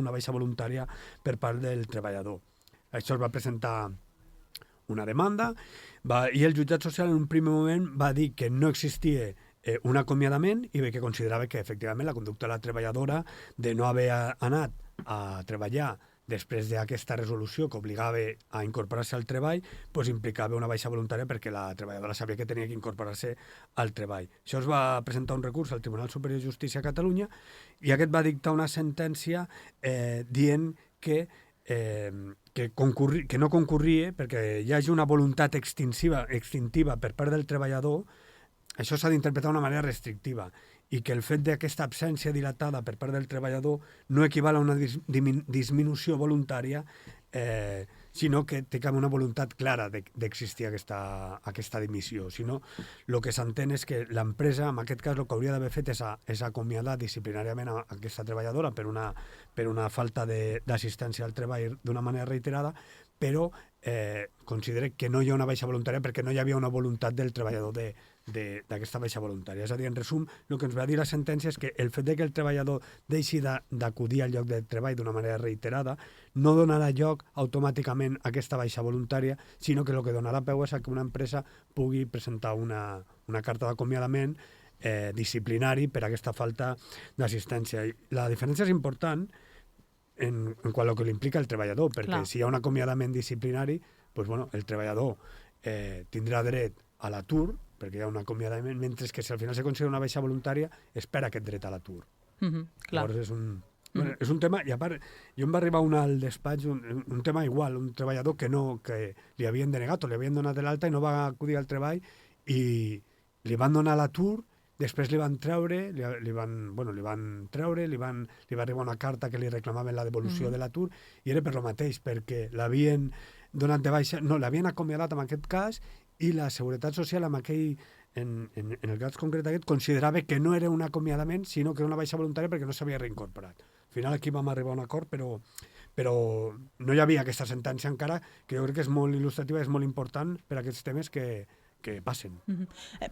una baixa voluntària per part del treballador. Això es va presentar una demanda i el jutjat social en un primer moment va dir que no existia un acomiadament i bé que considerava que efectivament la conducta de la treballadora de no haver anat a treballar després d'aquesta resolució que obligava a incorporar-se al treball, doncs implicava una baixa voluntària perquè la treballadora sabia que tenia que incorporar-se al treball. Això es va presentar un recurs al Tribunal Superior de Justícia a Catalunya i aquest va dictar una sentència dient que no concurria perquè hi hagi una voluntat extintiva per part del treballador. Això s'ha d'interpretar d'una manera restrictiva i que el fet d'aquesta absència dilatada per part del treballador no equival a una disminució voluntària, sinó que té com una voluntat clara d'existir aquesta dimissió. Sinó, el que s'entén és que l'empresa, en aquest cas, el que hauria d'haver fet és acomiadar disciplinàriament a aquesta treballadora per una falta d'assistència al treball d'una manera reiterada, però considera que no hi ha una baixa voluntària perquè no hi havia una voluntat del treballador d'aquesta baixa voluntària. És a dir, en resum, el que ens va dir la sentència és que el fet que el treballador deixi d'acudir al lloc de treball d'una manera reiterada no donarà lloc automàticament a aquesta baixa voluntària, sinó que el que donarà peu és que una empresa pugui presentar una carta d'acomiadament disciplinari per aquesta falta d'assistència. La diferència és important en quant al que li implica el treballador, perquè si hi ha un acomiadament disciplinari, doncs, bueno, el treballador tindrà dret a l'atur, perquè hi ha un acomiadament, mentre que si al final se considera una baixa voluntària, espera aquest dret a l'atur. Llavors és un tema, i a part, jo em va arribar al despatx un tema igual, un treballador que li havien denegat o li havien donat de l'alta i no va acudir al treball i li van donar l'atur. Després li van treure, li va arribar una carta que li reclamaven la devolució de l'atur i era per lo mateix, perquè l'havien donat de baixa, no, l'havien acomiadat en aquest cas i la Seguretat Social en el cas concret aquest considerava que no era un acomiadament sinó que era una baixa voluntària perquè no s'havia reincorporat. Al final aquí vam arribar a un acord, però no hi havia aquesta sentència encara, que jo crec que és molt il·lustrativa, és molt important per a aquests temes que passen.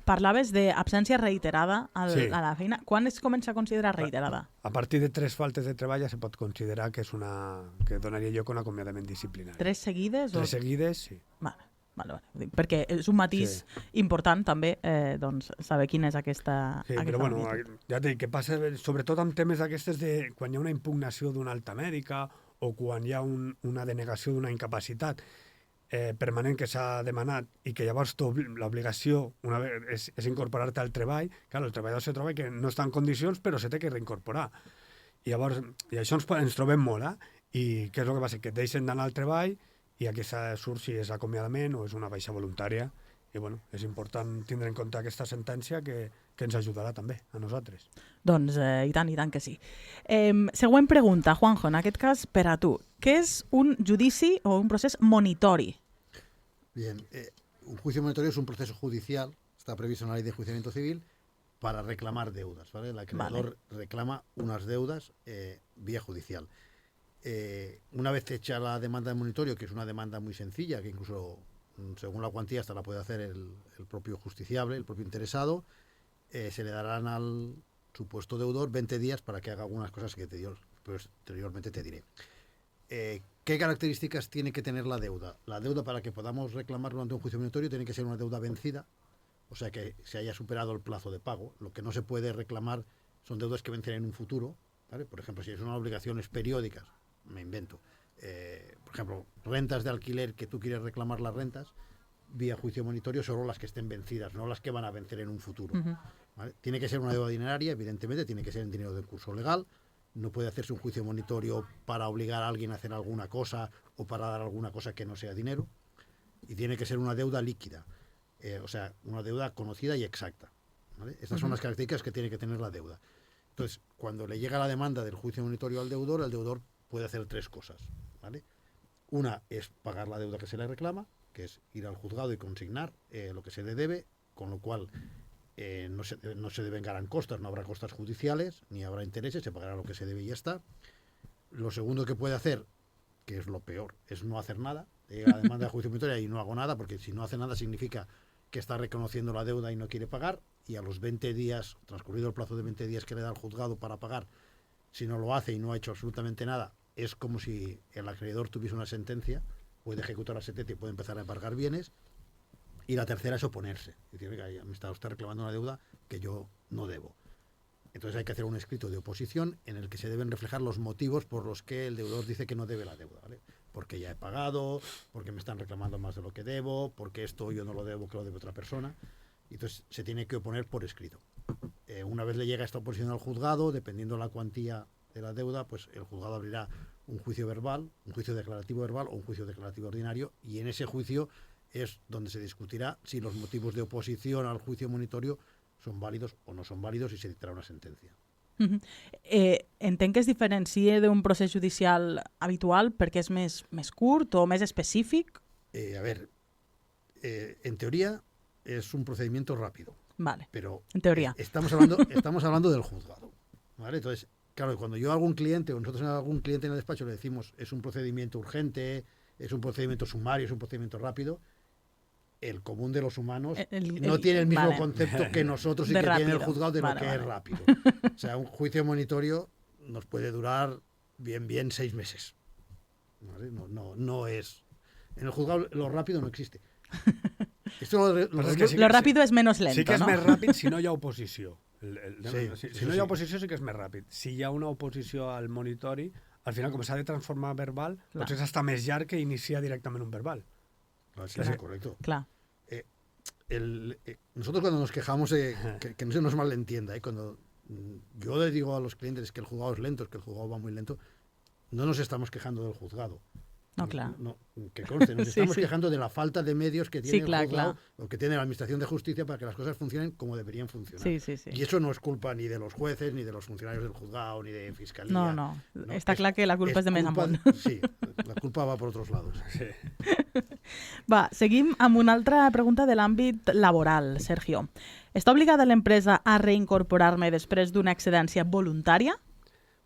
Parlaves d'absència reiterada a la feina. Quan es comença a considerar reiterada? A partir de 3 faltes de treball ja se pot considerar que donaria lloc a un acomiadament disciplinari. 3 seguides? 3 seguides, sí. Vale. Perquè és un matís important també saber quina és aquesta però bueno, ja t'he dit que passa sobretot amb temes d'aquestes de quan hi ha una impugnació d'una alta mèdica o quan hi ha una denegació d'una incapacitat permanent que s'ha demanat i que llavors l'obligació és incorporar-te al treball. Clar, el treballador se troba que no està en condicions però se té que reincorporar. I llavors, això ens trobem molt, i què és el que passa? Que et deixen d'anar al treball i aquí surt si és acomiadament o és una baixa voluntària. I bueno, és important tindre en compte aquesta sentència que ens ajudarà també a nosaltres. Doncs i tant que sí. Següent pregunta, Juanjo, en aquest cas per a tu. Què és un judici o un procés monitori? Bien, un juicio monitorio es un proceso judicial, está previsto en la ley de enjuiciamiento civil, para reclamar deudas, ¿vale? El acreedor reclama unas deudas vía judicial. Una vez hecha la demanda de monitorio, que es una demanda muy sencilla, que incluso según la cuantía hasta la puede hacer el propio justiciable, el propio interesado, se le darán al supuesto deudor 20 días para que haga algunas cosas que posteriormente te diré. ¿Qué características tiene que tener la deuda? La deuda, para que podamos reclamar durante un juicio monitorio, tiene que ser una deuda vencida, o sea que se haya superado el plazo de pago. Lo que no se puede reclamar son deudas que vencen en un futuro, ¿vale? Por ejemplo, si son obligaciones periódicas, me invento, por ejemplo, rentas de alquiler, que tú quieres reclamar las rentas, vía juicio monitorio, solo las que estén vencidas, no las que van a vencer en un futuro. ¿Vale? Tiene que ser una deuda dineraria, evidentemente, tiene que ser en dinero de curso legal, no puede hacerse un juicio monitorio para obligar a alguien a hacer alguna cosa o para dar alguna cosa que no sea dinero, y tiene que ser una deuda líquida, o sea, una deuda conocida y exacta. ¿Vale? Estas son las características que tiene que tener la deuda. Entonces, cuando le llega la demanda del juicio monitorio al deudor, el deudor puede hacer 3 cosas. ¿Vale? Una es pagar la deuda que se le reclama, que es ir al juzgado y consignar lo que se le debe, con lo cual no se devengarán costas, no habrá costas judiciales, ni habrá intereses, se pagará lo que se debe y ya está. Lo segundo que puede hacer, que es lo peor, es no hacer nada. Llega la demanda de juicio monitorio y no hago nada, porque si no hace nada significa que está reconociendo la deuda y no quiere pagar, y a los 20 días, transcurrido el plazo de 20 días que le da al juzgado para pagar, si no lo hace y no ha hecho absolutamente nada, es como si el acreedor tuviese una sentencia, puede ejecutar la sentencia y puede empezar a embargar bienes, y la tercera es oponerse. Es decir, oiga, me está usted reclamando una deuda que yo no debo. Entonces hay que hacer un escrito de oposición en el que se deben reflejar los motivos por los que el deudor dice que no debe la deuda, ¿vale? Porque ya he pagado, porque me están reclamando más de lo que debo, porque esto yo no lo debo, que lo debe otra persona. Y entonces se tiene que oponer por escrito. Una vez le llega esta oposición al juzgado, dependiendo de la cuantía de la deuda, pues el juzgado abrirá un juicio verbal, un juicio declarativo verbal o un juicio declarativo ordinario, y en ese juicio es donde se discutirá si los motivos de oposición al juicio monitorio són vàlidos o no són vàlidos i se dictarà una sentència. Entenc que es diferencia d'un procés judicial habitual perquè és més curt o més específic? En teoría es un procedimiento rápido. Vale, pero en teoría. Estamos hablando del juzgado, ¿vale? Entonces, claro, cuando yo a algún cliente o nosotros a algún cliente en el despacho le decimos es un procedimiento urgente, es un procedimiento sumario, es un procedimiento rápido, el común de los humanos no tiene el mismo concepto que nosotros y que tiene el juzgado de lo que es rápido. O sea, un juicio monitorio nos puede durar bien 6 meses. ¿Vale? No es... En el juzgado lo rápido no existe. Lo rápido és menys lento, sí que és no? més ràpid si no hi ha oposició. Si no hi ha oposició sí que és més ràpid. Si hi ha una oposició al monitori, al final, com s'ha de transformar verbal, potser és hasta més llarg que iniciar directament un verbal. Sí, correcto. Claro. Nosotros cuando nos quejamos, que no se nos malentienda, cuando yo le digo a los clientes que el juzgado es lento, es que el juzgado va muy lento, no nos estamos quejando del juzgado. No, claro. Que conste, nos estamos sí. quejando de la falta de medios que tiene el juzgado claro. o que tiene la Administración de Justicia para que las cosas funcionen como deberían funcionar. Sí. Y eso no es culpa ni de los jueces, ni de los funcionarios del juzgado, ni de Fiscalía. No. Està clar que la culpa és de més amunt. Sí, la culpa va por otros lados. Sí. Va, seguim amb una altra pregunta de l'àmbit laboral, Sergio. Està obligada l'empresa a reincorporar-me després d'una excedència voluntària?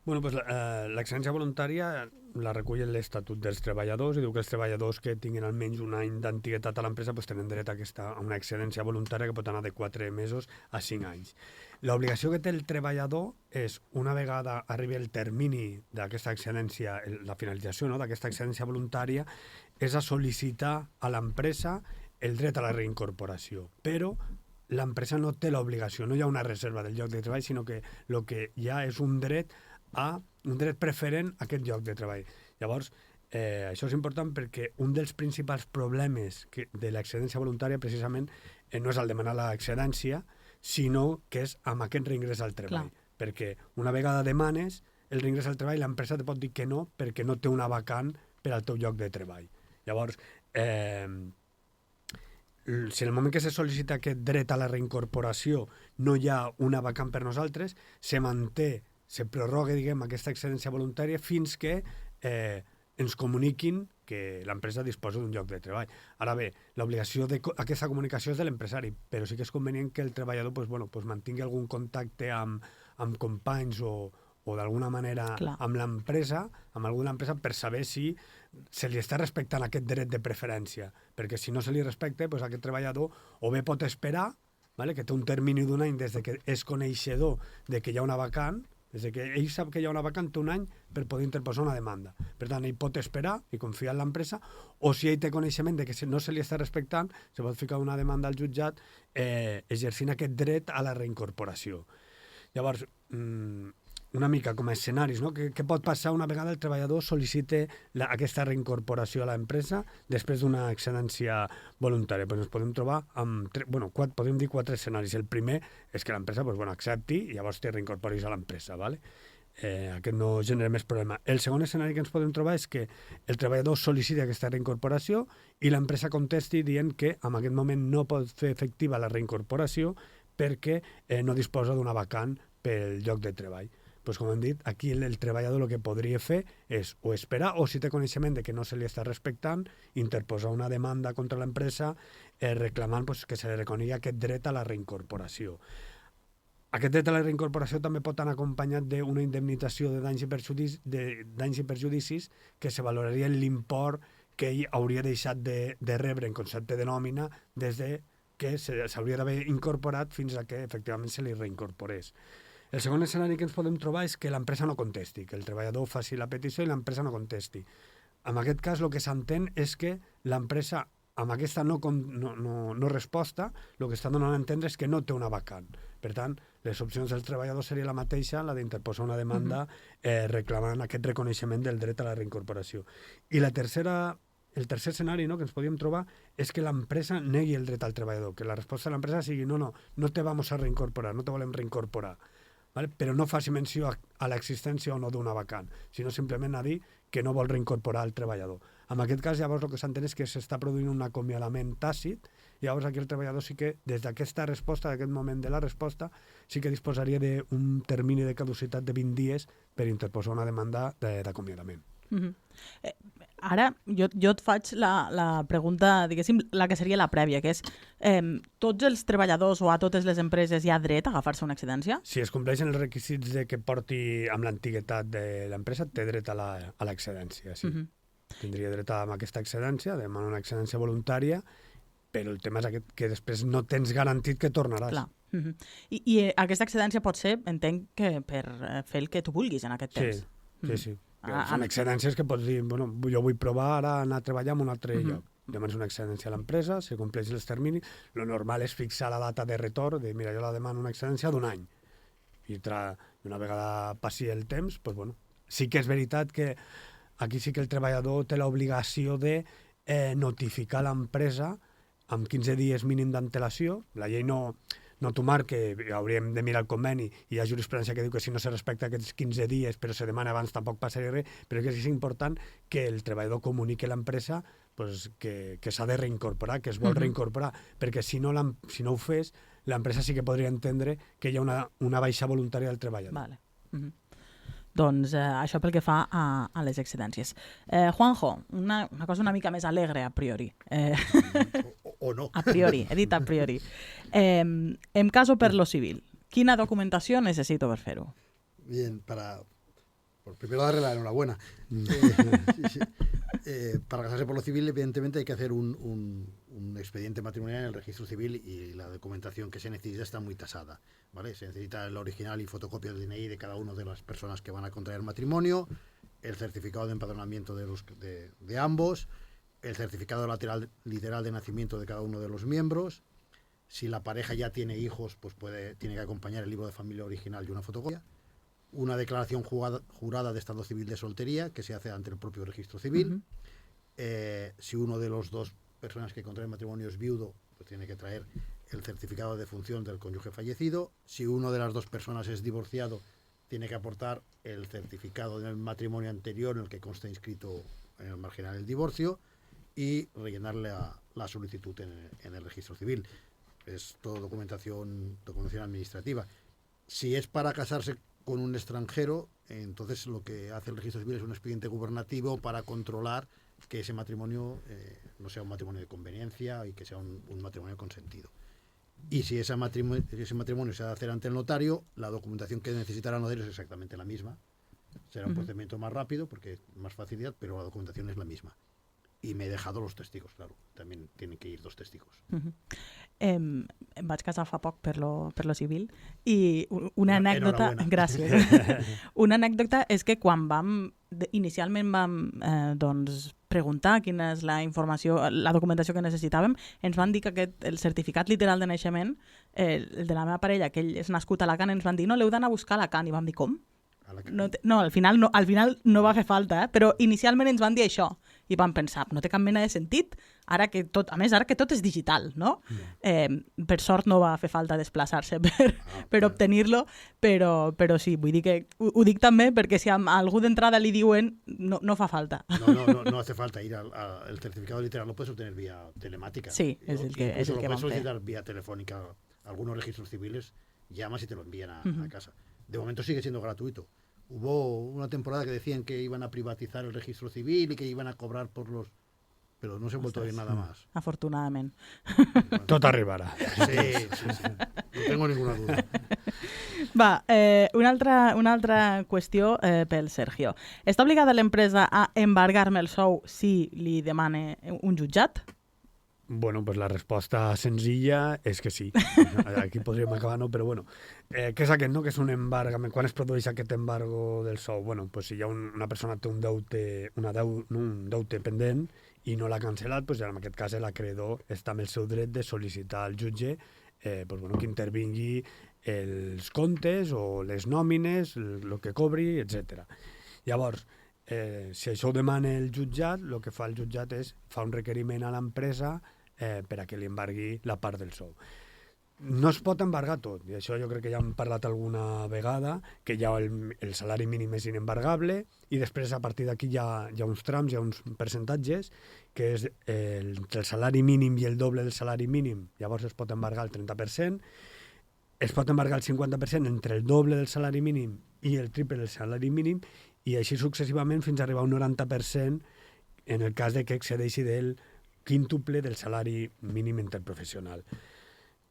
Bueno, pues l'excedència voluntària la recull l'Estatut dels Treballadors i diu que els treballadors que tinguin almenys un any d'antiguitat a l'empresa pues, tenen dret a una excedència voluntària que pot anar de 4 mesos a 5 anys. L'obligació que té el treballador és, una vegada arribi el termini d'aquesta excedència, la finalització d'aquesta excedència voluntària, és a sol·licitar a l'empresa el dret a la reincorporació. Però l'empresa no té l'obligació, no hi ha una reserva del lloc de treball, sinó que el que hi ha és un dret preferent a aquest lloc de treball. Llavors, això és important perquè un dels principals problemes de l'excedència voluntària precisament no és el demanar l'excedència, sinó que és amb aquest reingrés al treball. Clar. Perquè una vegada demanes el reingrés al treball, l'empresa te pot dir que no perquè no té una vacant per al teu lloc de treball. Llavors, si en el moment que se sol·licita aquest dret a la reincorporació no hi ha una vacant per nosaltres, se prorroga, aquesta excedència voluntària fins que ens comuniquin que l'empresa disposa d'un lloc de treball. Ara bé, l'obligació d'aquesta comunicació és de l'empresari, però sí que és convenient que el treballador mantingui algun contacte amb companys o d'alguna manera amb l'empresa, amb alguna empresa, per saber si se li està respectant aquest dret de preferència. Perquè si no se li respecta, aquest treballador o bé pot esperar, que té un termini d'un any des que és coneixedor de que hi ha una vacant, des que ell sap que hi ha una vacant un any per poder interposar una demanda. Per tant, ell pot esperar i confiar en l'empresa, o si ell té coneixement de que no se li està respectant, se pot ficar una demanda al jutjat exercint aquest dret a la reincorporació. Llavors, una mica com a escenaris, no? Què pot passar una vegada el treballador sol·licite aquesta reincorporació a l'empresa després d'una excedència voluntària? Ens podem trobar amb podem dir 4 escenaris. El primer és que l'empresa accepti i llavors te reincorporis a l'empresa. Aquest no genera més problema. El segon escenari que ens podem trobar és que el treballador sol·liciti aquesta reincorporació i l'empresa contesti dient que en aquest moment no pot fer efectiva la reincorporació perquè no disposa d'una vacant pel lloc de treball. Com hem dit, aquí el treballador el que podria fer és o esperar, o si té coneixement de que no se li està respectant, interposar una demanda contra l'empresa reclamant que se li reconegui aquest dret a la reincorporació. Aquest dret a la reincorporació també pot anar acompanyat d'una indemnització de danys i perjudicis que se valoraria en l'import que ell hauria deixat de rebre en concepte de nòmina des que s'hauria d'haver incorporat fins a que efectivament se li reincorporés. El segon escenari que ens podem trobar és que l'empresa no contesti, que el treballador faci la petició i l'empresa no contesti. En aquest cas, el que s'entén és que l'empresa, amb aquesta no resposta, el que està donant a entendre és que no té una vacant. Per tant, les opcions del treballador seria la mateixa, la d'interposar una demanda reclamant aquest reconeixement del dret a la reincorporació. I el tercer escenari, no, que ens podíem trobar és que l'empresa negui el dret al treballador, que la resposta de l'empresa sigui no te vamos a reincorporar, no te volem reincorporar. ¿Vale? Però no faci menció a l'existència o no d'una vacant, sinó simplement a dir que no vol reincorporar el treballador. En aquest cas, llavors, el que s'entén és que s'està produint un acomiadament tàcit, i llavors aquí el treballador sí que, des d'aquesta resposta, d'aquest moment de la resposta, sí que disposaria d'un termini de caducitat de 20 dies per interposar una demanda d'acomiadament. Ara, jo et faig la pregunta, diguéssim, la que seria la prèvia, que és tots els treballadors o a totes les empreses hi ha dret a agafar-se una excedència? Si es compleixen els requisits de que porti amb l'antiguitat de l'empresa, té dret a l'excedència, sí. Tindria dret a aquesta excedència, demanar una excedència voluntària, però el tema és aquest, que després no tens garantit que tornaràs. Clar. I aquesta excedència pot ser, entenc, que per fer el que tu vulguis en aquest temps. Sí. Són excedències que pots dir, jo vull provar ara anar a treballar en un altre lloc. Demanes una excedència a l'empresa, se compleix els terminis, lo normal és fixar la data de retorn, de mira, jo la demano una excedència d'un any. I una vegada passi el temps, sí que és veritat que aquí sí que el treballador té l'obligació de notificar l'empresa amb 15 dies mínim d'antelació. La llei no t'ho marca, hauríem de mirar el conveni, i hi ha jurisprudència que diu que si no se respecta aquests 15 dies però se demana abans tampoc passaria res, però és important que el treballador comuniqui a l'empresa que s'ha de reincorporar, que es vol reincorporar, perquè si no ho fes, l'empresa sí que podria entendre que hi ha una baixa voluntària del treballador. Vale. Doncs això pel que fa a les excedències. Juanjo, una cosa una mica més alegre a priori. O no. A priori, he dit a priori. En caso per lo civil, quina documentació necessito per fer-ho? Bien, por primero darle la enhorabuena. Para casarse por lo civil, evidentemente, hay que hacer un expediente matrimonial en el registro civil y la documentación que se necesita está muy tasada, ¿vale? Se necesita el original y fotocopia del DNI de cada una de las personas que van a contraer matrimonio, el certificado de empadronamiento de ambos, el certificado literal de nacimiento de cada uno de los miembros. Si la pareja ya tiene hijos, pues tiene que acompañar el libro de familia original y una fotocopia. Una declaración jurada de estado civil de soltería que se hace ante el propio registro civil. Si uno de los dos personas que contraen matrimonio es viudo, pues tiene que traer el certificado de defunción del cónyuge fallecido. Si uno de las dos personas es divorciado, tiene que aportar el certificado del matrimonio anterior en el que consta inscrito en el marginal el divorcio y rellenarle la solicitud en el registro civil. Es todo documentación administrativa. Si es para casarse con un extranjero, entonces lo que hace el registro civil es un expediente gubernativo para controlar que ese matrimonio no sea un matrimonio de conveniencia y que sea un matrimonio consentido. Y si ese matrimonio se ha de hacer ante el notario, la documentación que necesitará el notario es exactamente la misma. Será un procedimiento más rápido porque es más facilidad, pero la documentación es la misma. I m'he dejado los testigos, claro. También tienen que ir 2 testigos. Em vaig casar fa poc per lo civil i una anècdota... Gràcies. Una anècdota és que quan inicialment vam preguntar quina és la informació, la documentació que necessitàvem, ens van dir que el certificat literal de naixement, el de la meva parella, que ell és nascut a Alacant, ens van dir, no, l'heu d'anar a buscar a Alacant. I vam dir, com? No, al final no va fer falta, però inicialment ens van dir això i vam pensar, no té cap mena de sentit, ara que tot és digital, no? Per sort no va fer falta desplaçar-se per obtenir-lo, però sí, vull dir que ho dic també perquè si a algú d'entrada li diuen no fa falta. No hace falta ir el certificado literal, lo puedes obtener vía telemática. Sí, es el que lo puedes solicitar vía telefónica. Algunos registros civiles llamas y te lo envían a casa. De momento sigue siendo gratuito. Hubo una temporada que decían que iban a privatizar el registro civil y que iban a cobrar por los... Pero no se ha vuelto a oír nada más. Afortunadament. Bueno, tot arribarà. Sí. No tengo ninguna duda. Va, una altra qüestió pel Sergio. Està obligada l'empresa a embargar-me el sou si li demane un jutjat? Bueno, pues la resposta senzilla és que sí. Aquí podríem acabar, no? Però bueno, què és aquest, no? Que és un embargament. Quan es produeix aquest embargo del sou? Bueno, pues si hi ha una persona té un deute pendent i no l'ha cancel·lat, pues en aquest cas l'acreedor està amb el seu dret de sol·licitar al jutge pues bueno, que intervingui els comptes o les nòmines, el que cobri, etc. Llavors, si això ho demana el jutjat, el que fa el jutjat és fa un requeriment a l'empresa per a que li embargui la part del sou. No es pot embargar tot, i això jo crec que ja hem parlat alguna vegada, que ja el salari mínim és inembargable, i després a partir d'aquí hi ha uns trams, hi ha uns percentatges, que és entre el salari mínim i el doble del salari mínim, llavors es pot embargar el 30%, es pot embargar el 50% entre el doble del salari mínim i el triple del salari mínim, i així successivament fins a arribar a un 90% en el cas de que excedeixi del quíntuple del salari mínim interprofessional.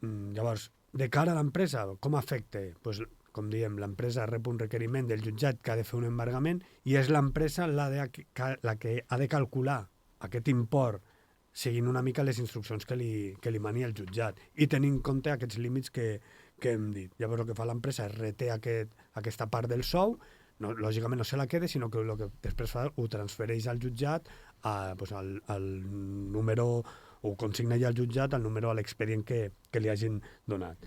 Llavors, de cara a l'empresa, com afecta? Pues, com diem, l'empresa rep un requeriment del jutjat que ha de fer un embargament i és l'empresa la que ha de calcular aquest import seguint una mica les instruccions que li mani el jutjat i tenint en compte aquests límits que hem dit. Llavors el que fa l'empresa és reté aquesta part del sou, no, lògicament no se la queda, sinó que el que després fa ho transfereix al jutjat pues, al número, o consigna ja al jutjat el número a l'expedient que li hagin donat.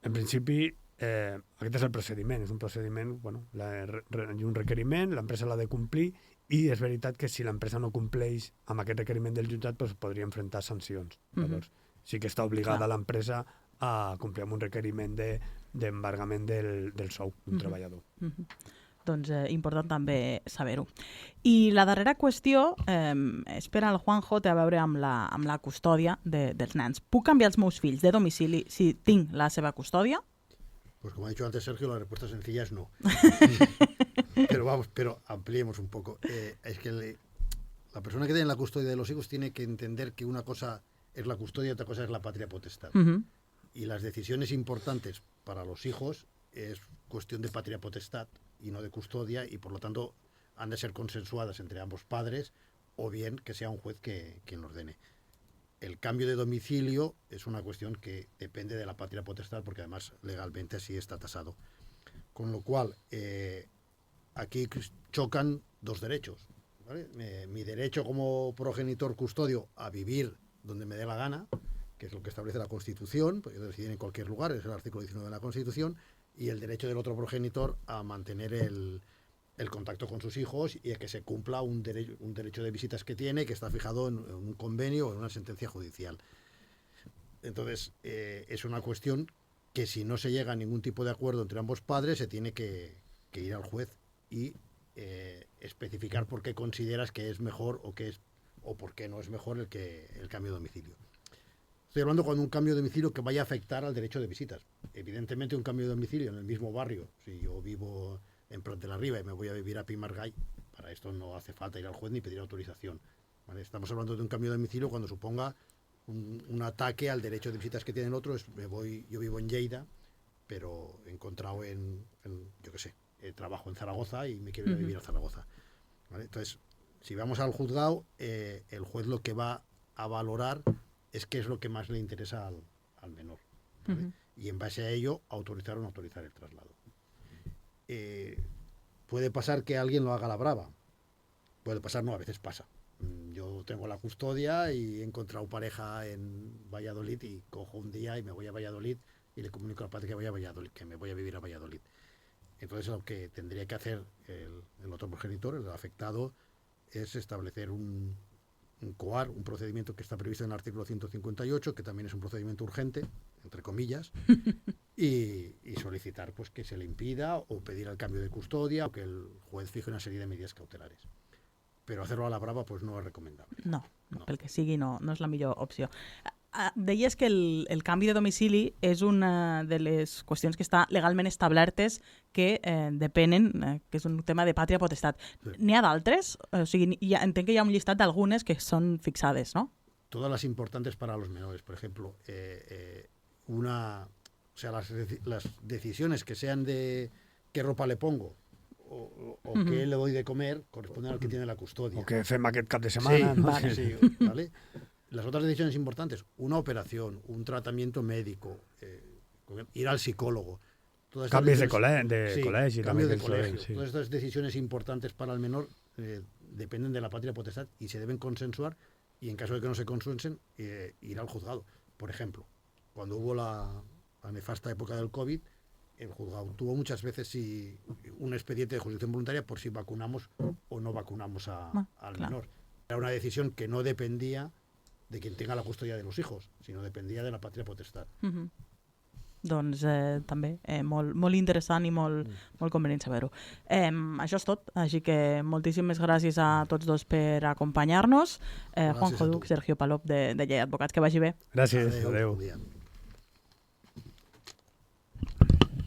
En principi, aquest és el procediment. És un procediment, bueno, un requeriment, l'empresa l'ha de complir, i és veritat que si l'empresa no compleix amb aquest requeriment del jutjat, pues, podria enfrontar sancions. Llavors, sí que està obligada l'empresa a complir amb un requeriment d'embargament del sou d'un treballador. Doncs important també saber-ho. I la darrera qüestió és per al Juanjo, té a veure amb la custòdia dels nens. Puc canviar els meus fills de domicili si tinc la seva custòdia? Pues como ha dicho antes Sergio, la respuesta sencilla es no. Pero ampliemos un poco. Es que la persona que tiene la custodia de los hijos tiene que entender que una cosa es la custodia y otra cosa es la patria potestad. Y las decisiones importantes para los hijos es cuestión de patria potestad y no de custodia, y por lo tanto han de ser consensuadas entre ambos padres, o bien que sea un juez quien lo ordene. El cambio de domicilio es una cuestión que depende de la patria potestad, porque además legalmente así está tasado. Con lo cual, aquí chocan dos derechos, ¿vale? Mi derecho como progenitor custodio a vivir donde me dé la gana, que es lo que establece la Constitución, porque decidir en cualquier lugar, es el artículo 19 de la Constitución, y el derecho del otro progenitor a mantener el contacto con sus hijos y a que se cumpla un derecho de visitas que tiene, que está fijado en un convenio o en una sentencia judicial. Entonces, es una cuestión que si no se llega a ningún tipo de acuerdo entre ambos padres, se tiene que ir al juez y especificar por qué consideras que es mejor o por qué no es mejor el cambio de domicilio. Estoy hablando cuando un cambio de domicilio que vaya a afectar al derecho de visitas. Evidentemente, un cambio de domicilio en el mismo barrio, si yo vivo en Prat de la Riba y me voy a vivir a Pimargall, para esto no hace falta ir al juez ni pedir autorización, ¿vale? Estamos hablando de un cambio de domicilio cuando suponga un ataque al derecho de visitas que tiene el otro. Yo vivo en Lleida, pero he encontrado yo qué sé, trabajo en Zaragoza y me quiero ir a vivir a Zaragoza, ¿vale? Entonces, si vamos al juzgado, el juez lo que va a valorar es qué es lo que más le interesa al menor, ¿vale? Y en base a ello autorizar o no autorizar el traslado. Puede pasar que alguien lo haga a la brava, puede pasar, no, a veces pasa. Yo tengo la custodia y he encontrado pareja en Valladolid y cojo un día y me voy a Valladolid y le comunico al padre que voy a Valladolid, que me voy a vivir a Valladolid. Entonces lo que tendría que hacer el otro progenitor, el afectado, es establecer un COAR, un procedimiento que está previsto en el artículo 158, que también es un procedimiento urgente, entre comillas, y solicitar pues que se le impida o pedir el cambio de custodia o que el juez fije una serie de medidas cautelares. Però hacerlo a la brava pues no és recomendable. No, pel que sigui no és la millor opció. Deies que el canvi de domicili és una de les qüestions que està legalment establertes que depenen, que és un tema de pàtria potestat. Sí. N'hi ha d'altres? O sigui, entenc que hi ha un llistat d'algunes que són fixades, ¿no? Todas las importantes para los menores. Por ejemplo, las decisiones que sean de qué ropa le pongo, o qué le doy de comer corresponden al que tiene la custodia. O que fem aquest cap de setmana. Sí, no? sí, ¿vale? las otras decisiones importantes, una operación, un tratamiento médico, ir al psicólogo, cambios de colegio, cambio de colegio. Sí. Todas estas decisiones importantes para el menor dependen de la patria potestad y se deben consensuar, y en caso de que no se consensen, ir al juzgado. Por ejemplo, cuando hubo la nefasta época del COVID, el juzgado tuvo muchas veces un expediente de jurisdicción voluntaria por si vacunamos o no vacunamos al menor. Era una decisión que no dependía de quien tenga la custodia de los hijos, sinó dependía de la patria potestad. Doncs també molt interessant i molt convenient saber-ho. Això és tot, així que moltíssimes gràcies a tots dos per acompanyar-nos. Juanjo Duch, Sergio Palop, de Llei Advocats, que vagi bé. Gràcies, adeu.